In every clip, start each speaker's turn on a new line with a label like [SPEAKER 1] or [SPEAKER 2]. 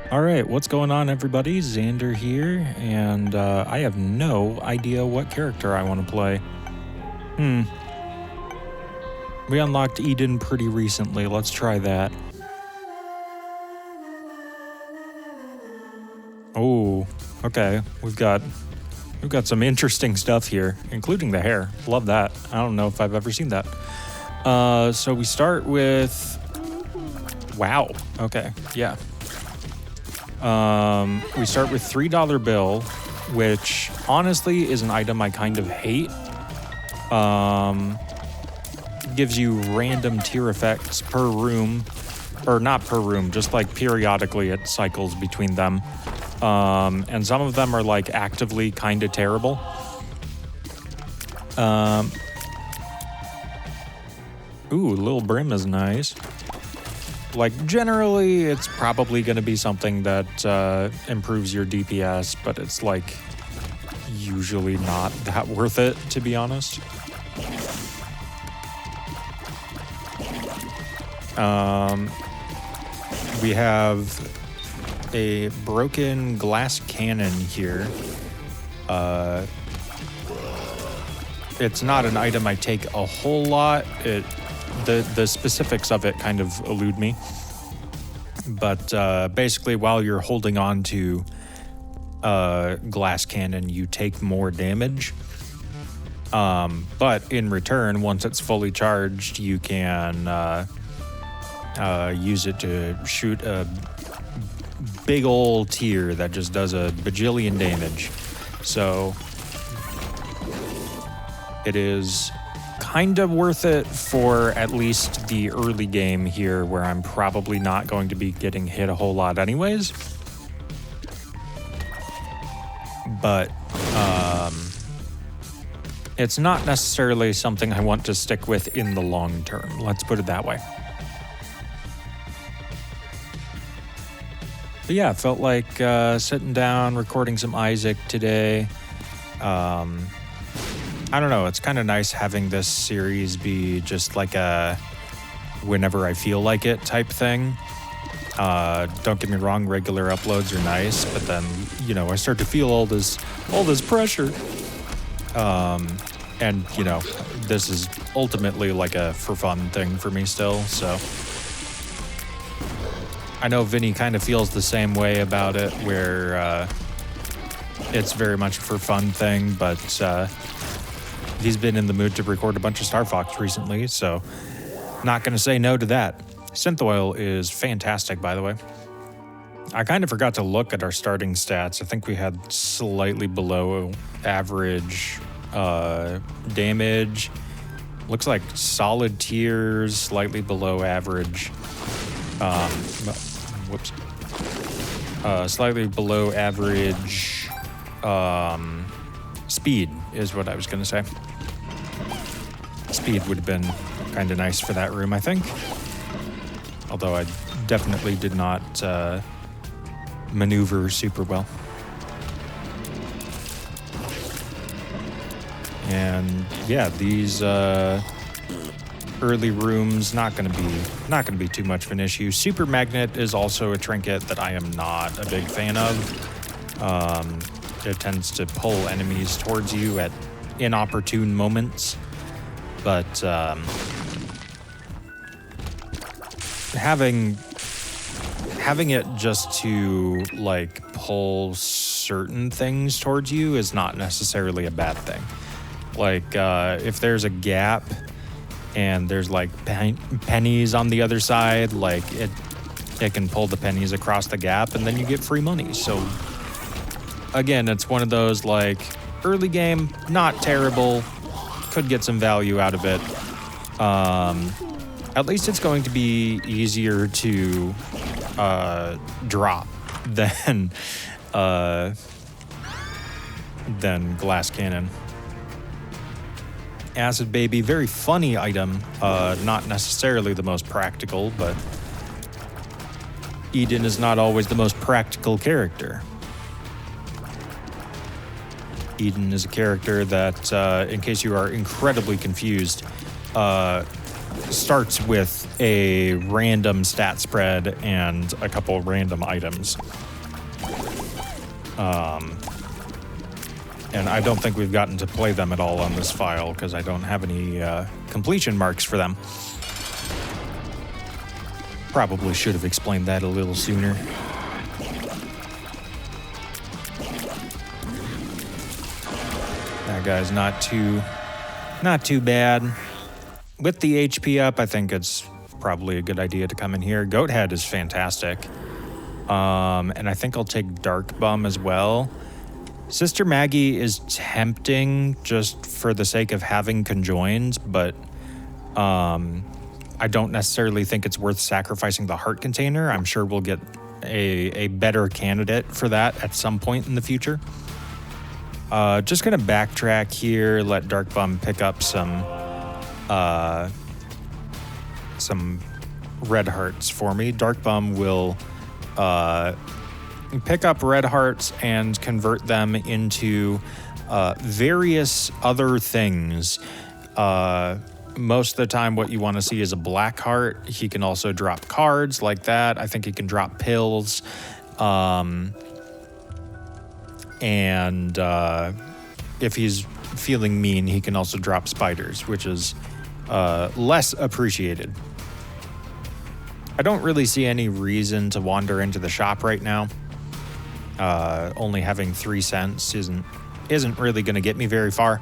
[SPEAKER 1] All right, what's going on, everybody? Xander here, and I have no idea what character I want to play. We unlocked Eden pretty recently. Let's try that. Oh, okay. We've got some interesting stuff here, including the hair. Love that. I don't know if I've ever seen that. So we start with. Wow. Okay. Yeah. We start with $3 bill, which honestly is an item I kind of hate. Gives you random tier effects per room, or not per room, just like periodically it cycles between them. And some of them are like actively kind of terrible. Ooh, Lil Brim is nice. Like, generally, it's probably going to be something that improves your DPS, but it's, like, usually not that worth it, to be honest. We have a broken glass cannon here. It's not an item I take a whole lot. The specifics of it kind of elude me. But basically, while you're holding on to glass cannon, you take more damage. But in return, once it's fully charged, you can use it to shoot a big old tier that just does a bajillion damage. So it is kind of worth it for at least the early game here, where I'm probably not going to be getting hit a whole lot anyways. But it's not necessarily something I want to stick with in the long term. Let's put it that way. But yeah, felt like sitting down, recording some Isaac today. I don't know, it's kind of nice having this series be just like a whenever I feel like it type thing. Don't get me wrong, regular uploads are nice, but then, you know, I start to feel all this pressure. And, you know, this is ultimately like a for fun thing for me still, so. I know Vinny kind of feels the same way about it, where it's very much a for fun thing, but he's been in the mood to record a bunch of Star Fox recently, so not going to say no to that. Synth Oil is fantastic, by the way. I kind of forgot to look at our starting stats. I think we had slightly below average damage. Looks like solid tiers, slightly below average. Slightly below average speed is what I was going to say. Speed would have been kind of nice for that room, I think. Although I definitely did not maneuver super well. And yeah, these early rooms not going to be too much of an issue. Super Magnet is also a trinket that I am not a big fan of. It tends to pull enemies towards you at inopportune moments, but having it just to like pull certain things towards you is not necessarily a bad thing. Like if there's a gap and there's like pennies on the other side, like it can pull the pennies across the gap and then you get free money. So again, it's one of those like early game, not terrible, could get some value out of it. At least it's going to be easier to drop than Glass Cannon. Acid Baby, very funny item, not necessarily the most practical, but Eden is not always the most practical character. Eden is a character that, in case you are incredibly confused, starts with a random stat spread and a couple random items. And I don't think we've gotten to play them at all on this file because I don't have any completion marks for them. Probably should have explained that a little sooner. That guy's not too bad. With the HP up, I think it's probably a good idea to come in here. Goat Head is fantastic. And I think I'll take Dark Bum as well. Sister Maggie is tempting just for the sake of having conjoined, but I don't necessarily think it's worth sacrificing the heart container. I'm sure we'll get a better candidate for that at some point in the future. Just gonna backtrack here, let Dark Bum pick up some red hearts for me. Dark Bum will pick up red hearts and convert them into various other things. Most of the time what you want to see is a black heart. He can also drop cards like that. I think he can drop pills. And if he's feeling mean, he can also drop spiders, which is less appreciated. I don't really see any reason to wander into the shop right now. Only having 3 cents isn't really going to get me very far.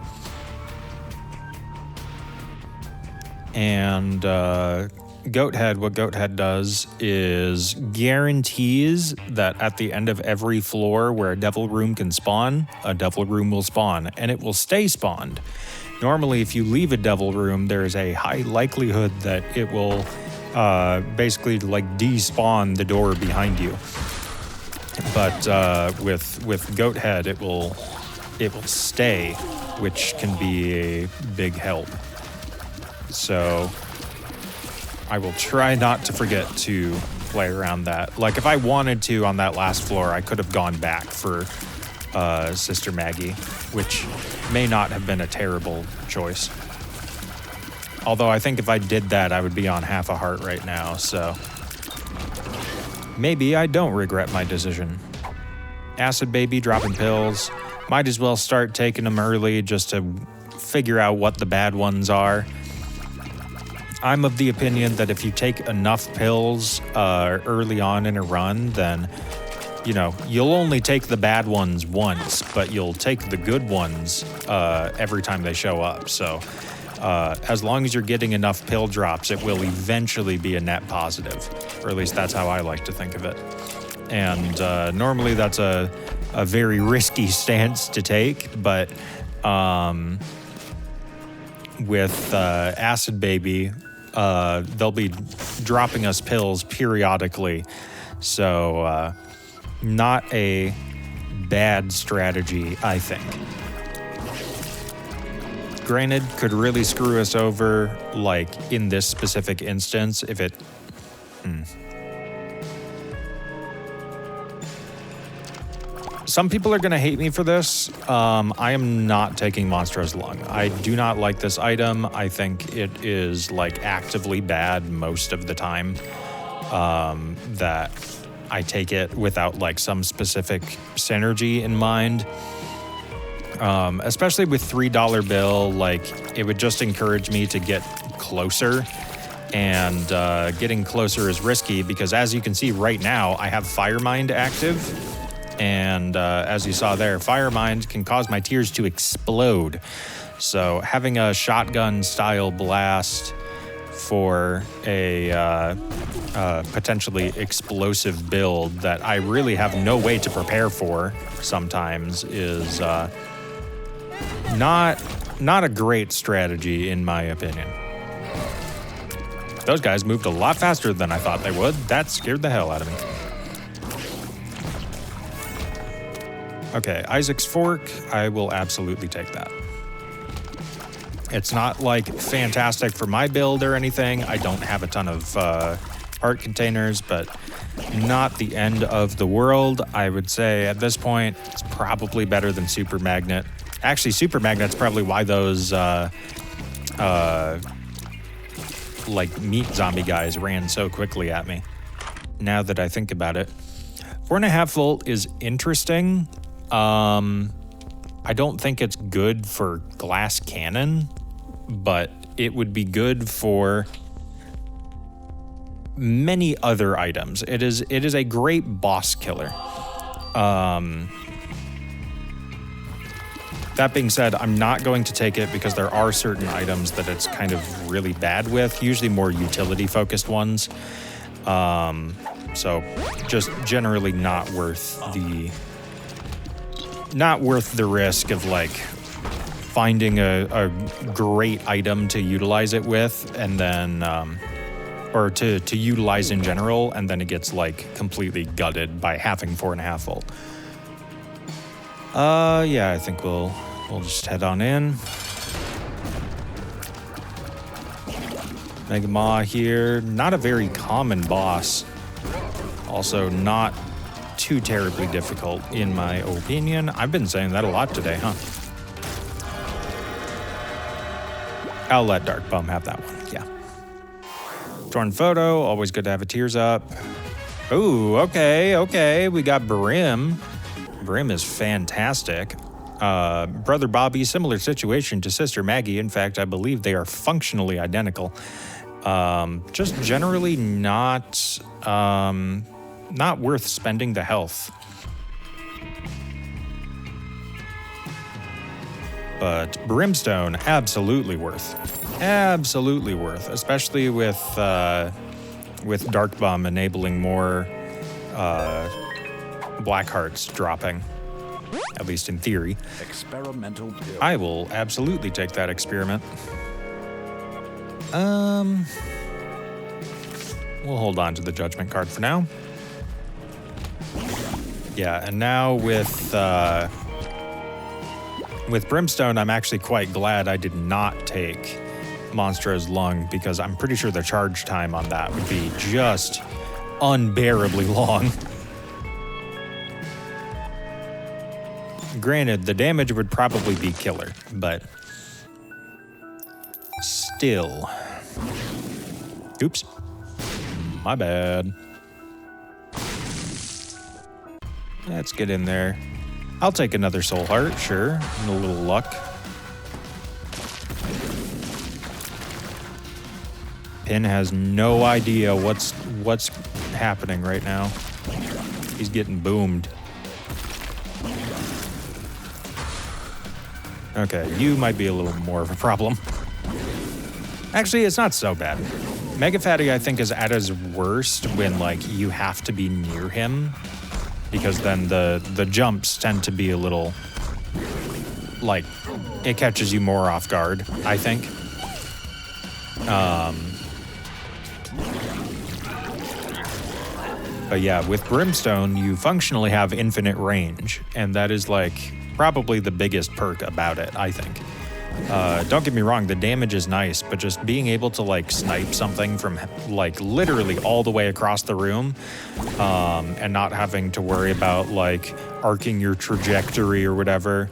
[SPEAKER 1] And Goat Head, what Goat Head does is guarantees that at the end of every floor where a devil room can spawn, a devil room will spawn, and it will stay spawned. Normally, if you leave a devil room, there is a high likelihood that it will basically like despawn the door behind you. But with Goat Head, it will stay, which can be a big help. So I will try not to forget to play around that. Like if I wanted to on that last floor, I could have gone back for Sister Maggie, which may not have been a terrible choice. Although I think if I did that, I would be on half a heart right now, so maybe I don't regret my decision. Acid Baby dropping pills. Might as well start taking them early just to figure out what the bad ones are. I'm of the opinion that if you take enough pills early on in a run, then, you know, you'll only take the bad ones once, but you'll take the good ones every time they show up. So as long as you're getting enough pill drops, it will eventually be a net positive, or at least that's how I like to think of it. And normally that's a very risky stance to take, but with Acid Baby, they'll be dropping us pills periodically. So not a bad strategy, I think. Granted, could really screw us over, like in this specific instance, if it... Some people are going to hate me for this. I am not taking Monstrous Lung. I do not like this item. I think it is like actively bad most of the time that I take it without like some specific synergy in mind. Especially with $3 bill, like it would just encourage me to get closer. And getting closer is risky because as you can see right now, I have Firemind active. And as you saw there, Firemind can cause my tears to explode. So having a shotgun style blast for a potentially explosive build that I really have no way to prepare for sometimes is not a great strategy in my opinion. Those guys moved a lot faster than I thought they would. That scared the hell out of me. Okay, Isaac's Fork, I will absolutely take that. It's not like fantastic for my build or anything. I don't have a ton of heart containers, but not the end of the world. I would say at this point, it's probably better than Super Magnet. Actually, Super Magnet's probably why those like meat zombie guys ran so quickly at me. Now that I think about it, 4.5 volt is interesting. I don't think it's good for glass cannon, but it would be good for many other items. It is a great boss killer. That being said, I'm not going to take it because there are certain items that it's kind of really bad with, usually more utility-focused ones. So just generally not worth the risk of like finding a great item to utilize it with, and then or to utilize in general, and then it gets like completely gutted by having 4.5 volt. Yeah, I think we'll just head on in. Mega Maw here, not a very common boss. Also not too terribly difficult in my opinion. I've been saying that a lot today, huh? I'll let Dark Bum have that one, yeah. Torn Photo, always good to have a tears up. Ooh, okay, we got Brim. Brim is fantastic. Brother Bobby, similar situation to Sister Maggie. In fact, I believe they are functionally identical. Just generally not worth spending the health. But Brimstone, absolutely worth. Absolutely worth, especially with Dark Bum enabling more black hearts dropping, at least in theory.
[SPEAKER 2] Experimental build.
[SPEAKER 1] I will absolutely take that experiment. We'll hold on to the judgment card for now. Yeah, and now with Brimstone, I'm actually quite glad I did not take Monstro's Lung, because I'm pretty sure the charge time on that would be just unbearably long. Granted, the damage would probably be killer, but still. Oops. My bad. Let's get in there. I'll take another soul heart, sure, and a little luck. Pin has no idea what's happening right now. He's getting boomed. Okay, you might be a little more of a problem. Actually, it's not so bad. Mega Fatty, I think, is at his worst when, like, you have to be near him, because then the jumps tend to be a little, like, it catches you more off guard, I think. But yeah, with Brimstone, you functionally have infinite range, and that is, like, probably the biggest perk about it, I think. Don't get me wrong, the damage is nice, but just being able to like snipe something from like literally all the way across the room, and not having to worry about like arcing your trajectory or whatever,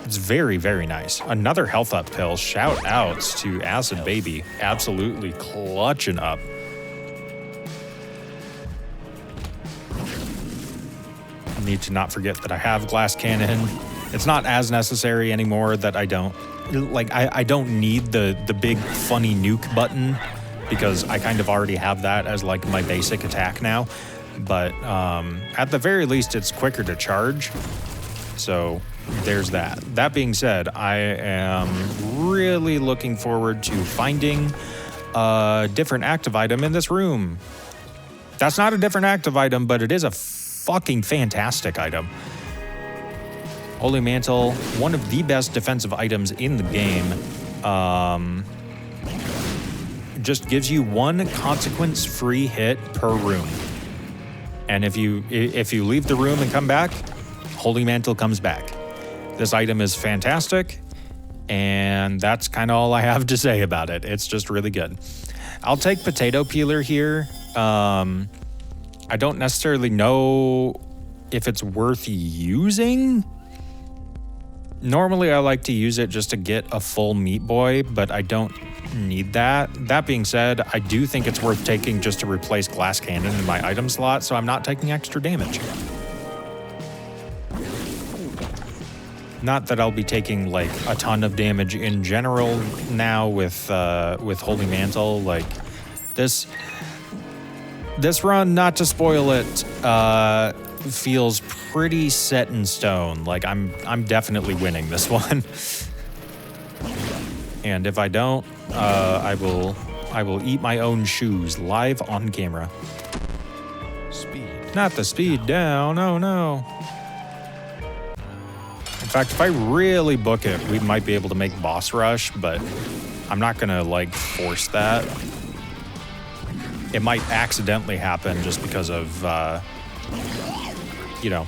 [SPEAKER 1] it's very, very nice. Another health up pill. Shout outs to Acid Baby, absolutely clutching up. Need to not forget that I have Glass Cannon. It's not as necessary anymore that I don't need the big funny nuke button, because I kind of already have that as like my basic attack now. But at the very least, it's quicker to charge. So there's that. That being said, I am really looking forward to finding a different active item in this room. That's not a different active item, but it is a fucking fantastic item. Holy Mantle, one of the best defensive items in the game. Just gives you one consequence-free hit per room. And if you leave the room and come back, Holy Mantle comes back. This item is fantastic, and that's kind of all I have to say about it. It's just really good. I'll take Potato Peeler here. I don't necessarily know if it's worth using. Normally, I like to use it just to get a full Meat Boy, but I don't need that. That being said, I do think it's worth taking just to replace glass cannon in my item slot, so I'm not taking extra damage. Not that I'll be taking like a ton of damage in general now with Holy Mantle. Like this run, not to spoil it, feels pretty set in stone. Like I'm definitely winning this one. And if I don't, I will eat my own shoes live on camera. Speed. Not the speed down. Oh no. In fact, if I really book it, we might be able to make boss rush, but I'm not gonna like force that. It might accidentally happen just because of, you know,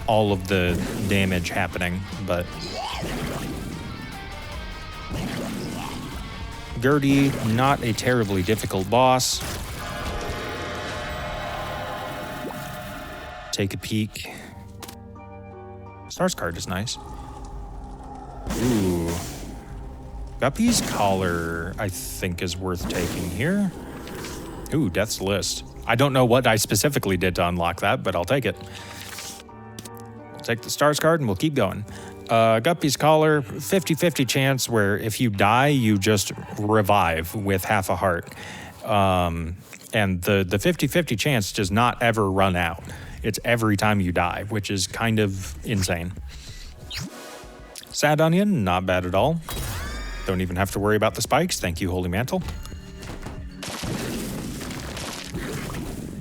[SPEAKER 1] all of the damage happening, but Gertie, not a terribly difficult boss. Take a peek. Stars card is nice. Ooh. Guppy's Collar, I think, is worth taking here. Ooh, Death's List. I don't know what I specifically did to unlock that, but I'll take it. We'll take the Stars card and we'll keep going. Guppy's Collar, 50-50 chance where if you die, you just revive with half a heart. And the 50-50 chance does not ever run out. It's every time you die, which is kind of insane. Sad Onion, not bad at all. Don't even have to worry about the spikes. Thank you, Holy Mantle.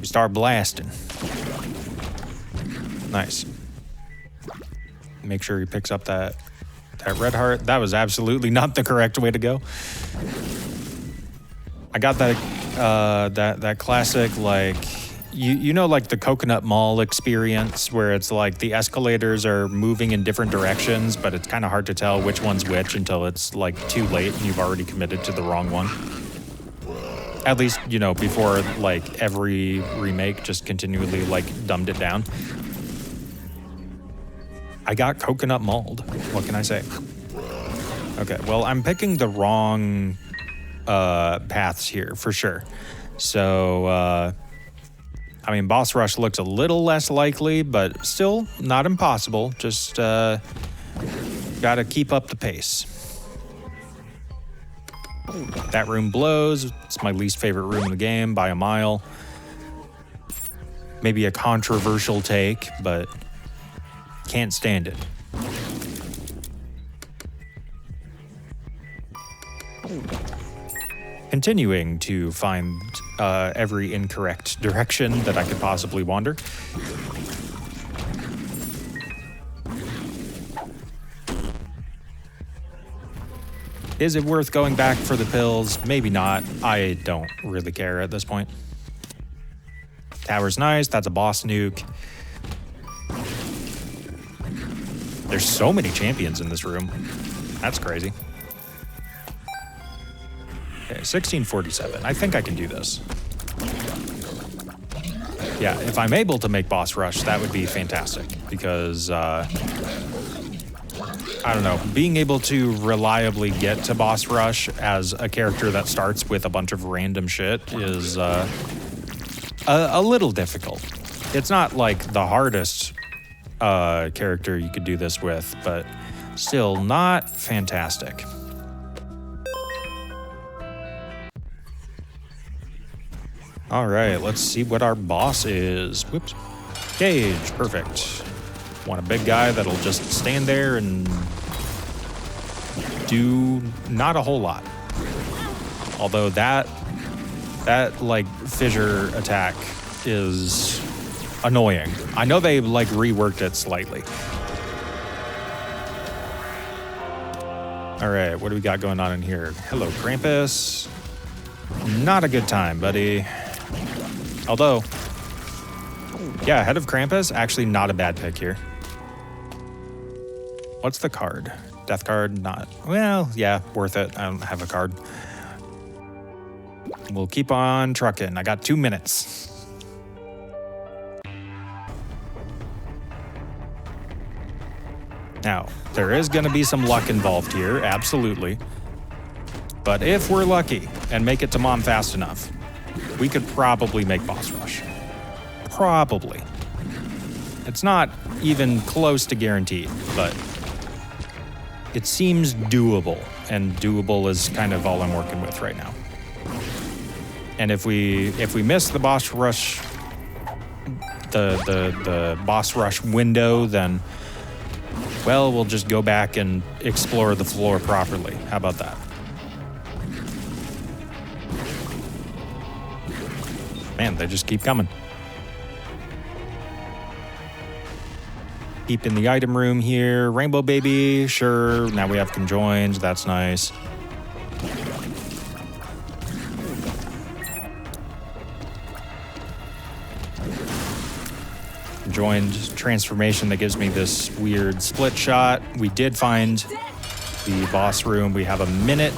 [SPEAKER 1] We start blasting. Nice. Make sure he picks up that red heart. That was absolutely not the correct way to go. I got that classic, like, you know, like the Coconut Mall experience where it's like the escalators are moving in different directions, but it's kind of hard to tell which one's which until it's like too late and you've already committed to the wrong one. At least, you know, before like every remake just continually like dumbed it down. I got Coconut Mauled. What can I say? Okay, well, I'm picking the wrong paths here for sure. So, I mean, boss rush looks a little less likely, but still not impossible. Just gotta keep up the pace. That room blows. It's my least favorite room in the game by a mile. Maybe a controversial take, but can't stand it. Continuing to find every incorrect direction that I could possibly wander. Is it worth going back for the pills? Maybe not. I don't really care at this point. Tower's nice. That's a boss nuke. There's so many champions in this room. That's crazy. Okay, 1647. I think I can do this. Yeah, if I'm able to make boss rush, that would be fantastic because, I don't know, being able to reliably get to boss rush as a character that starts with a bunch of random shit is a little difficult. It's not like the hardest character you could do this with, but still not fantastic. All right, let's see what our boss is. Whoops. Cage, perfect. Want a big guy that'll just stand there and do not a whole lot. Although that like fissure attack is annoying. I know they like reworked it slightly. All right, what do we got going on in here? Hello, Krampus. Not a good time, buddy. Although, yeah, Head of Krampus, actually not a bad pick here. What's the card? Death card, not, well, yeah, worth it. I don't have a card. We'll keep on trucking. I got 2 minutes. Now, there is going to be some luck involved here, absolutely. But if we're lucky and make it to Mom fast enough, we could probably make boss rush. Probably. It's not even close to guaranteed, but it seems doable, and doable is kind of all I'm working with right now. And if we miss the boss rush, the boss rush window, then, well, we'll just go back and explore the floor properly. How about that? Man, they just keep coming. Keep in the item room here. Rainbow baby, sure. Now we have conjoined. That's nice. Conjoined transformation that gives me this weird split shot. We did find the boss room. We have a minute.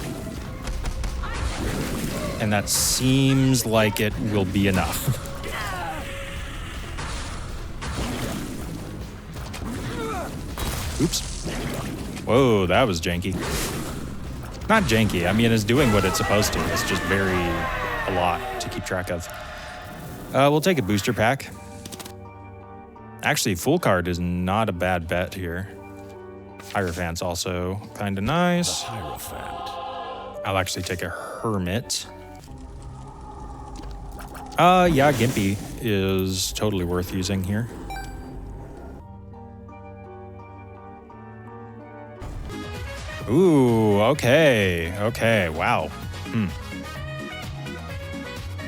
[SPEAKER 1] And that seems like it will be enough. Oops. Whoa, that was janky. Not janky. I mean, it's doing what it's supposed to. It's just a lot to keep track of. We'll take a booster pack. Actually, full card is not a bad bet here. Hierophant's also kind of nice.
[SPEAKER 2] Hierophant.
[SPEAKER 1] I'll actually take a Hermit. Yeah, Gimpy is totally worth using here. Ooh, okay, wow.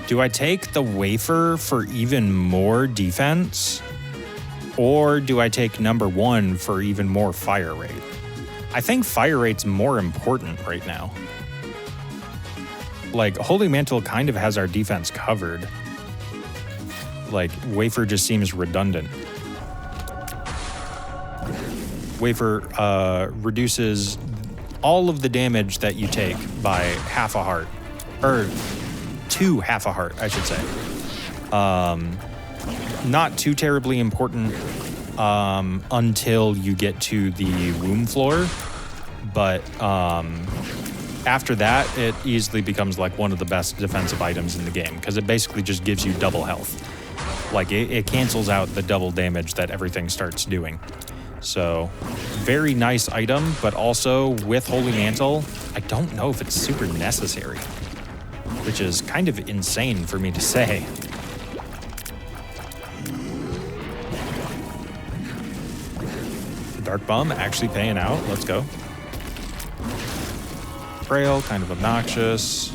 [SPEAKER 1] Do I take the wafer for even more defense? Or do I take number 1 for even more fire rate? I think fire rate's more important right now. Like, Holy Mantle kind of has our defense covered. Like, wafer just seems redundant. Wafer reduces all of the damage that you take by half a heart. Or to half a heart, I should say. Not too terribly important until you get to the womb floor. But after that, it easily becomes like one of the best defensive items in the game because it basically just gives you double health. Like, it cancels out the double damage that everything starts doing. So, very nice item, but also with Holy Mantle, I don't know if it's super necessary, which is kind of insane for me to say. The Dark Bum actually paying out. Let's go. Frail, kind of obnoxious.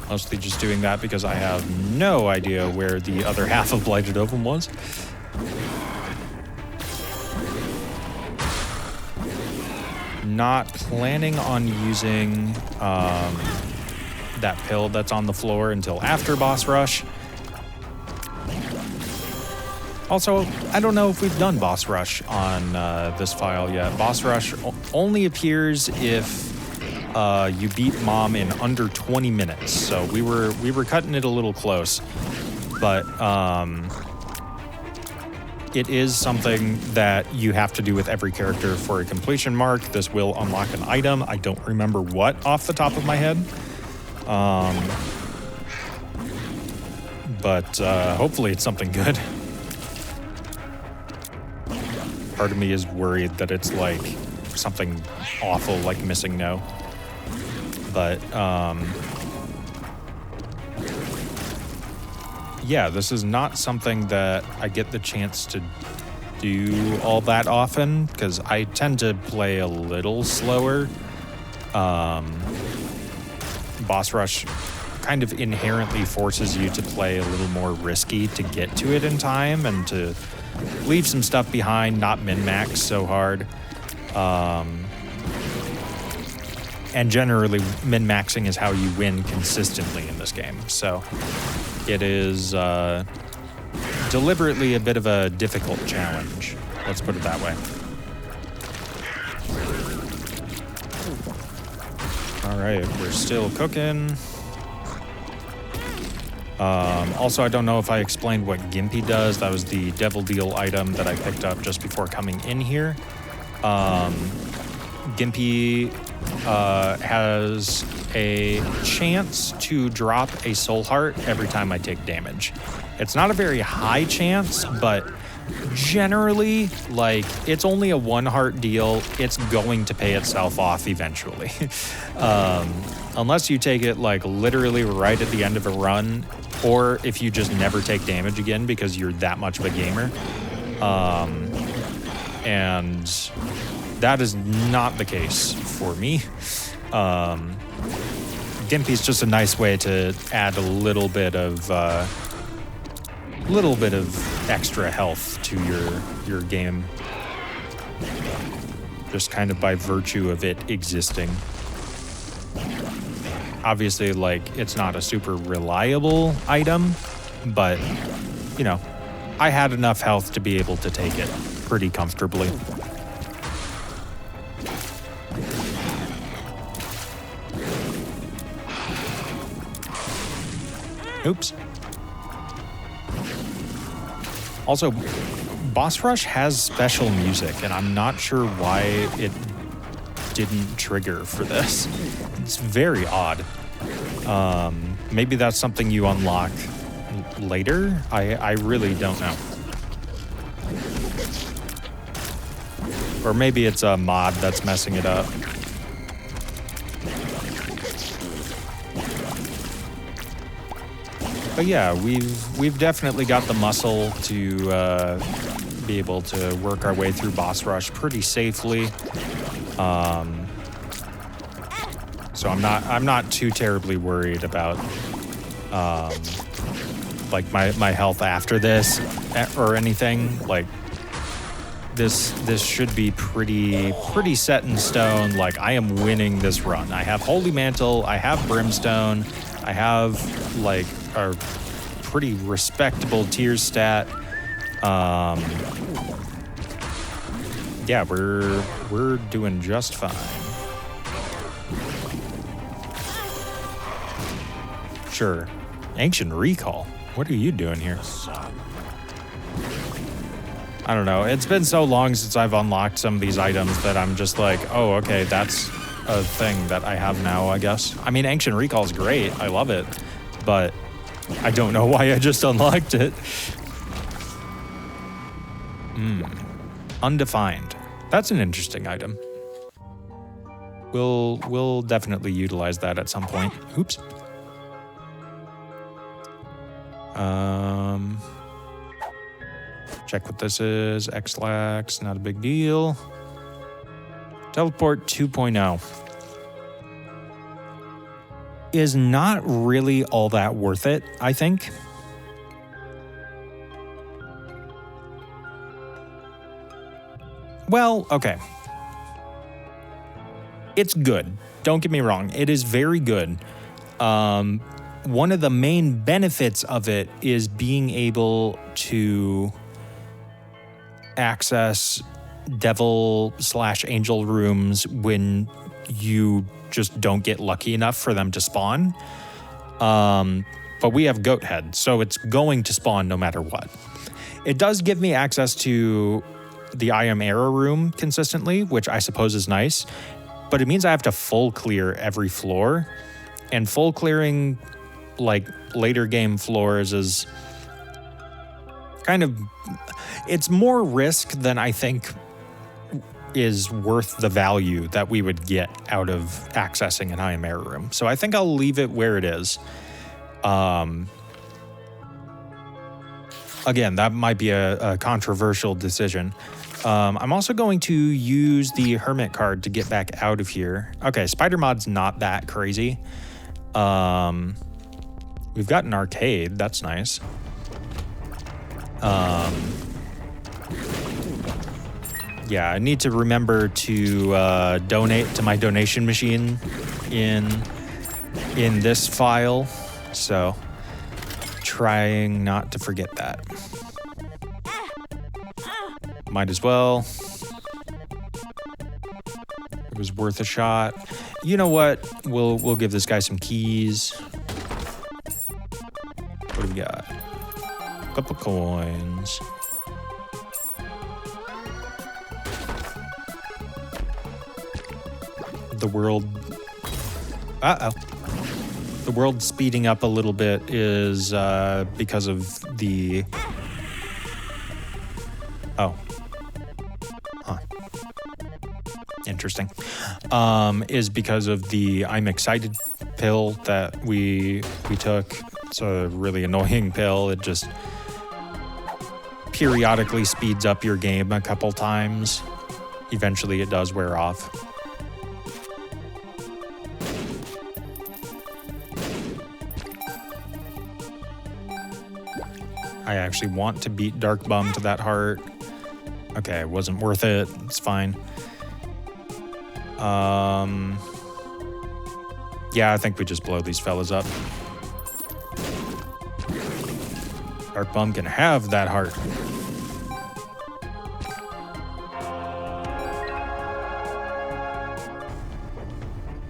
[SPEAKER 1] Mostly just doing that because I have no idea where the other half of Blighted Ovum was. Not planning on using that pill that's on the floor until after boss rush. Also, I don't know if we've done boss rush on this file yet. Boss rush only appears if you beat Mom in under 20 minutes. So we were cutting it a little close, but it is something that you have to do with every character for a completion mark. This will unlock an item. I don't remember what off the top of my head. But hopefully it's something good. Part of me is worried that it's like something awful like Missing No. But yeah, this is not something that I get the chance to do all that often because I tend to play a little slower. Boss Rush kind of inherently forces you to play a little more risky to get to it in time and to leave some stuff behind, not min-max so hard. And generally, min-maxing is how you win consistently in this game. So it is deliberately a bit of a difficult challenge. Let's put it that way. All right, we're still cooking. Also, I don't know if I explained what Gimpy does. That was the Devil Deal item that I picked up just before coming in here. Gimpy has a chance to drop a soul heart every time I take damage. It's not a very high chance, but generally, like, it's only a 1 heart deal. It's going to pay itself off eventually. Unless you take it, like, literally right at the end of a run, or if you just never take damage again because you're that much of a gamer. And that is not the case for me. Gimpy's just a nice way to add a little bit of extra health to your game, just kind of by virtue of it existing. Obviously, like, it's not a super reliable item, but, you know, I had enough health to be able to take it pretty comfortably. Oops. Also, Boss Rush has special music, and I'm not sure why it didn't trigger for this. It's very odd. Maybe that's something you unlock later? I really don't know. Or maybe it's a mod that's messing it up. But yeah, we've definitely got the muscle to be able to work our way through Boss Rush pretty safely. So I'm not too terribly worried about like my health after this or anything. Like, this should be pretty set in stone. Like, I am winning this run. I have Holy Mantle, I have Brimstone, I have like a pretty respectable tier stat. Yeah, we're doing just fine. Sure. Ancient Recall. What are you doing here? I don't know. It's been so long since I've unlocked some of these items that I'm just like, oh, okay, that's a thing that I have now, I guess. I mean, Ancient Recall is great. I love it. But I don't know why I just unlocked it. Undefined. That's an interesting item. We'll definitely utilize that at some point. Oops. Check what this is. X-Lax, not a big deal. Teleport 2.0 is not really all that worth it, I think. Well, okay. It's good. Don't get me wrong. It is very good. One of the main benefits of it is being able to access devil/angel rooms when you just don't get lucky enough for them to spawn. But we have Goat Head, so it's going to spawn no matter what. It does give me access to the I Am Error room consistently, which I suppose is nice, but it means I have to full clear every floor, and full clearing like later game floors is kind of, it's more risk than I think is worth the value that we would get out of accessing an I Am Error room. So I think I'll leave it where it is. Again, that might be a controversial decision. I'm also going to use the Hermit card to get back out of here. Okay, Spider Mod's not that crazy. We've got an arcade. That's nice. Yeah, I need to remember to donate to my donation machine in this file. So, trying not to forget that. Might as well. It was worth a shot. You know what? We'll give this guy some keys. What do we got? A couple coins. the world... Uh-oh. The world speeding up a little bit is because of the... Oh. Huh. Interesting. Is because of the I'm excited pill that we took. It's a really annoying pill. It just periodically speeds up your game a couple times. Eventually it does wear off. I actually want to beat Dark Bum to that heart. Okay, it wasn't worth it. It's fine. Yeah, I think we just blow these fellas up. Dark Bum can have that heart.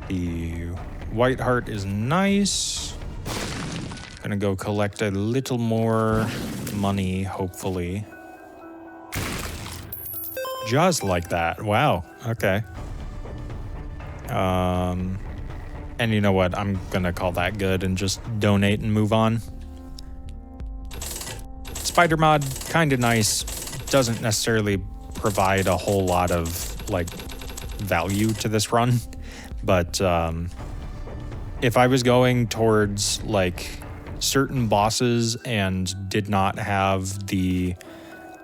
[SPEAKER 1] The white heart is nice. Gonna go collect a little more money, hopefully. Just like that. Wow. Okay. And you know what? I'm gonna call that good and just donate and move on. Spider mod, kind of nice. Doesn't necessarily provide a whole lot of like value to this run, but if I was going towards like certain bosses and did not have the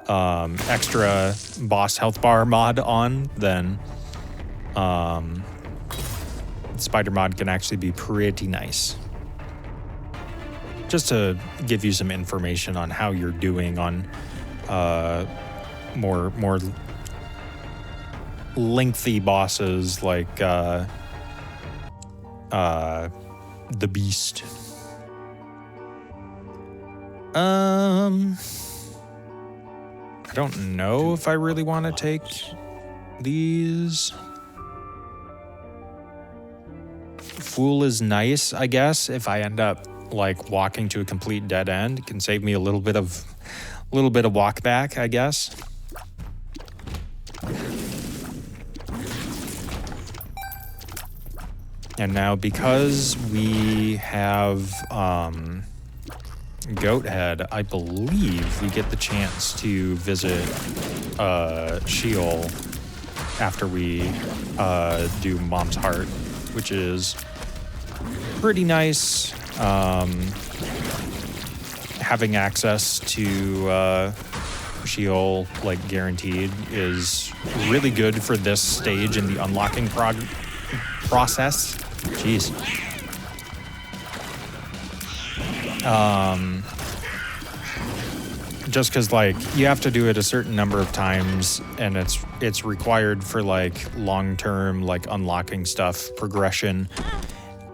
[SPEAKER 1] extra boss health bar mod on, then spider mod can actually be pretty nice. Just to give you some information on how you're doing on more lengthy bosses like the Beast. I don't know if I really want to take these. Fool is nice, I guess. If I end up like walking to a complete dead end, it can save me a little bit of walk back, I guess. And now because we have Goat Head, I believe we get the chance to visit Sheol after we do Mom's Heart, which is pretty nice. Having access to Sheol, like guaranteed, is really good for this stage in the unlocking process. Jeez. Just because like you have to do it a certain number of times, and it's required for like long-term like unlocking stuff progression.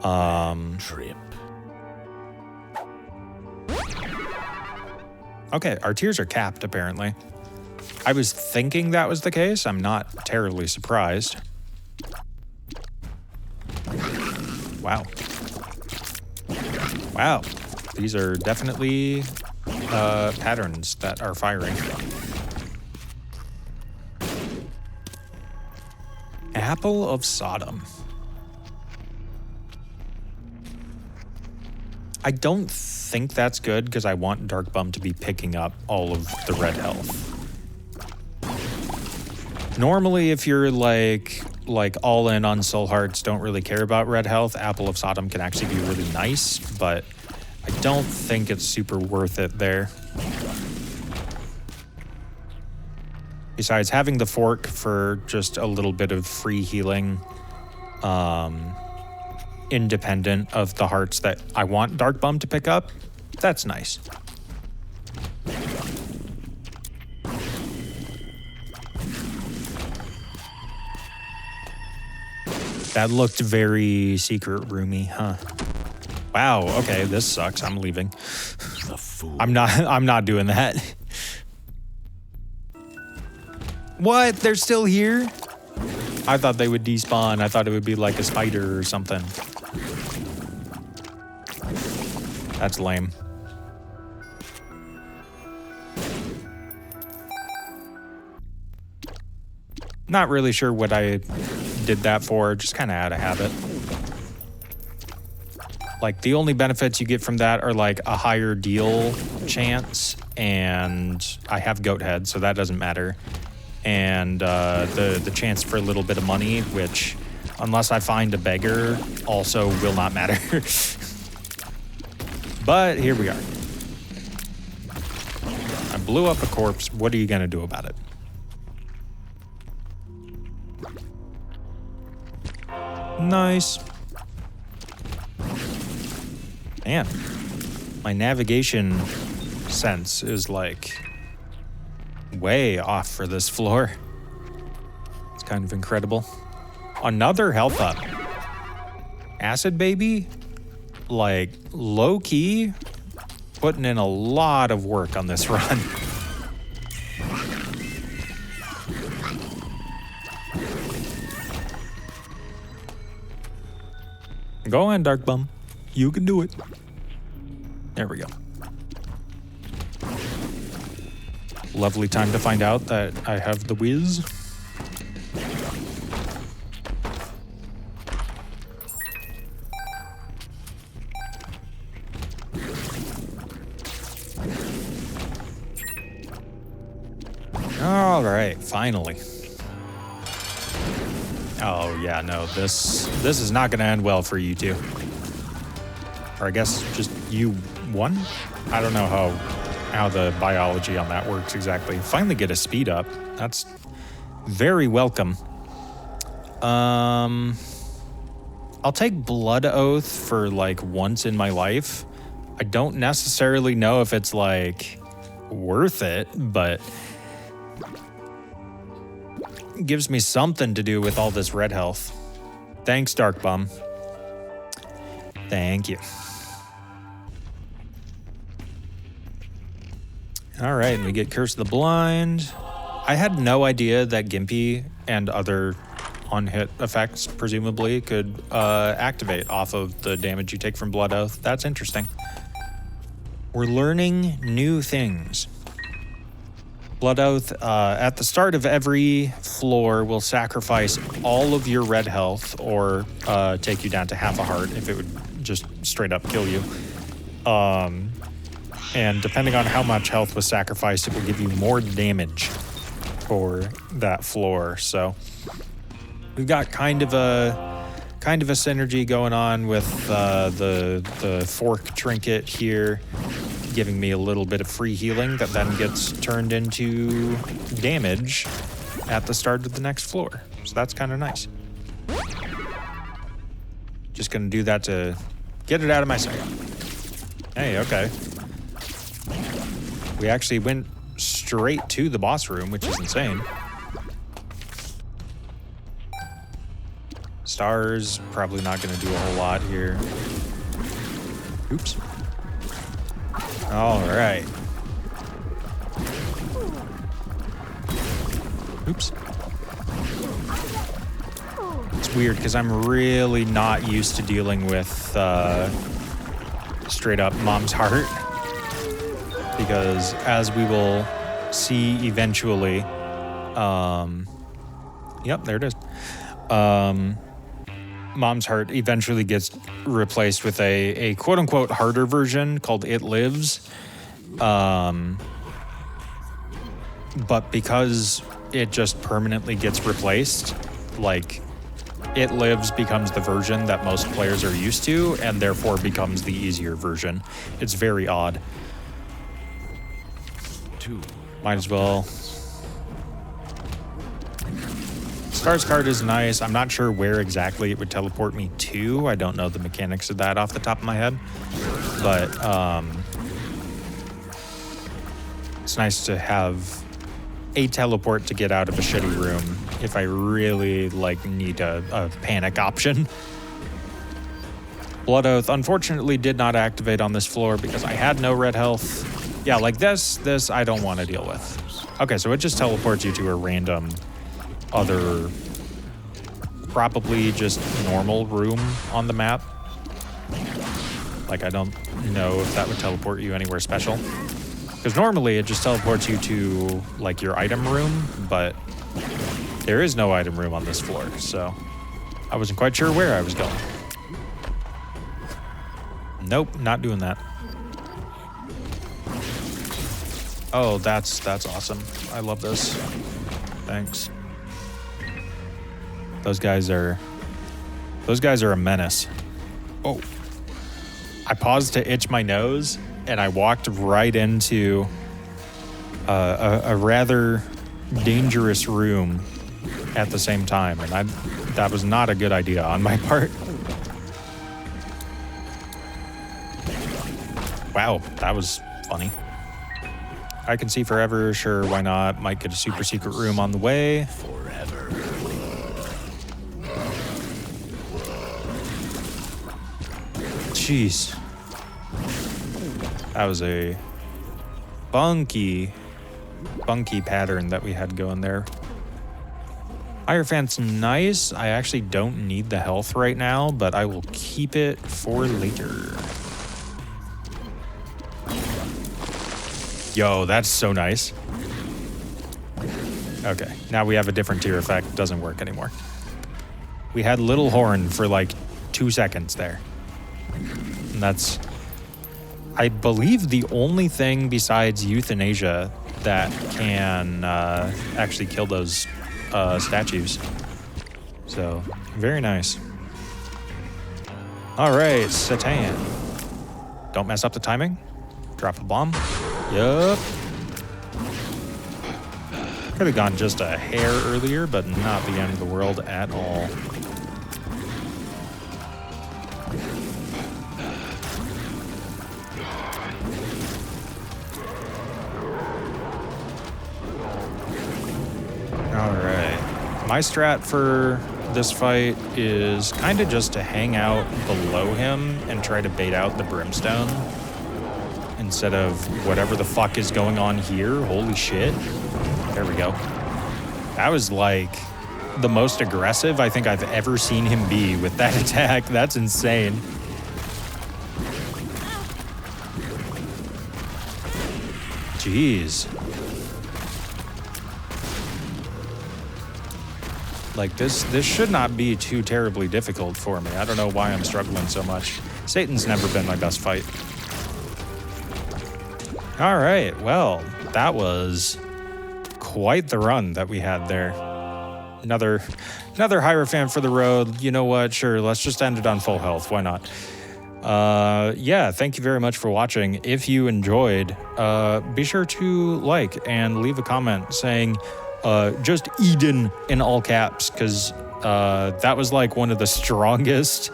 [SPEAKER 1] Trip. Okay, our tiers are capped apparently. I was thinking that was the case. I'm not terribly surprised. Wow. Wow. These are definitely patterns that are firing. Apple of Sodom. I don't think that's good because I want Dark Bum to be picking up all of the red health. Normally, if you're like all in on soul hearts, don't really care about red health, Apple of Sodom can actually be really nice, but I don't think it's super worth it there. Besides, having the fork for just a little bit of free healing, independent of the hearts that I want Dark Bum to pick up, that's nice. That looked very secret roomy, huh? Wow, okay, this sucks. I'm leaving. I'm not doing that. What? They're still here? I thought they would despawn. I thought it would be like a spider or something. That's lame. Not really sure what I did that for, just kind of out of habit. Like, the only benefits you get from that are, like, a higher deal chance, and I have goat head, so that doesn't matter. And the chance for a little bit of money, which, unless I find a beggar, also will not matter. But here we are. I blew up a corpse. What are you going to do about it? Nice. Man, my navigation sense is like way off for this floor. It's kind of incredible. Another health up. Acid baby, like low key, putting in a lot of work on this run. Go on, Dark Bum. You can do it. There we go. Lovely time to find out that I have the whiz. All right, finally. Oh yeah, no, this is not going to end well for you two. Or I guess just you one? I don't know how the biology on that works exactly. Finally get a speed up. That's very welcome. I'll take Blood Oath for like once in my life. I don't necessarily know if it's like worth it, but it gives me something to do with all this red health. Thanks, Dark Bum. Thank you. All right, and we get Curse of the Blind. I had no idea that Gimpy and other on-hit effects, presumably, could activate off of the damage you take from Blood Oath. That's interesting. We're learning new things. Blood Oath, at the start of every floor, will sacrifice all of your red health or take you down to half a heart if it would just straight up kill you. And depending on how much health was sacrificed, it will give you more damage for that floor. So we've got kind of a synergy going on with the fork trinket here, giving me a little bit of free healing that then gets turned into damage at the start of the next floor. So that's kind of nice. Just gonna do that to get it out of my sight. Hey, okay. We actually went straight to the boss room, which is insane. Stars, probably not going to do a whole lot here. Oops. All right. Oops. It's weird because I'm really not used to dealing with straight up mom's heart. Because as we will see eventually, yep, there it is. Mom's heart eventually gets replaced with a quote unquote harder version called It Lives. But because it just permanently gets replaced, like It Lives becomes the version that most players are used to and therefore becomes the easier version. It's very odd. Might as well. Stars card is nice. I'm not sure where exactly it would teleport me to. I don't know the mechanics of that off the top of my head. But it's nice to have a teleport to get out of a shitty room if I really need a panic option. Blood Oath unfortunately did not activate on this floor because I had no red health. Yeah, like this I don't want to deal with. Okay, so it just teleports you to a random other, probably just normal room on the map. Like, I don't know if that would teleport you anywhere special. Because normally it just teleports you to, like, your item room, but there is no item room on this floor, so I wasn't quite sure where I was going. Nope, not doing that. Oh, that's awesome. I love this. Thanks. Those guys are a menace. Oh. I paused to itch my nose, and I walked right into a rather dangerous room at the same time, and that was not a good idea on my part. Wow, that was funny. I can see forever, sure, why not? Might get a super secret room on the way.
[SPEAKER 2] Forever.
[SPEAKER 1] Jeez. That was a funky pattern that we had going there. Hierophant's nice. I actually don't need the health right now, but I will keep it for later. Yo, that's so nice. Okay, now we have a different tier effect. Doesn't work anymore. We had Little Horn for like 2 seconds there. And that's, I believe, the only thing besides euthanasia that can actually kill those statues. So, very nice. All right, Satan. Don't mess up the timing. Drop a bomb. Yup. Could have gone just a hair earlier, but not the end of the world at all. Alright. My strat for this fight is kind of just to hang out below him and try to bait out the brimstone instead of whatever the fuck is going on here. Holy shit. There we go. That was like the most aggressive I think I've ever seen him be with that attack. That's insane. Jeez. Like this should not be too terribly difficult for me. I don't know why I'm struggling so much. Satan's never been my best fight. All right, well, that was quite the run that we had there. Another Hierophant for the road. You know what? Sure, let's just end it on full health. Why not? Yeah, thank you very much for watching. If you enjoyed, be sure to like and leave a comment saying just Eden in all caps, because that was like one of the strongest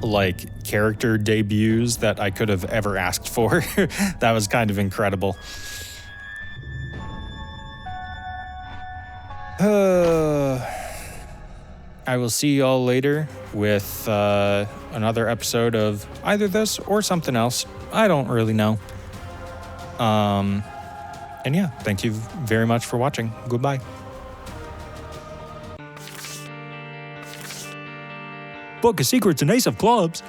[SPEAKER 1] like character debuts that I could have ever asked for. That was kind of incredible. I will see y'all later with another episode of either this or something else. I don't really know. And yeah, thank you very much for watching. Goodbye. Book of Secrets and Ace of Clubs.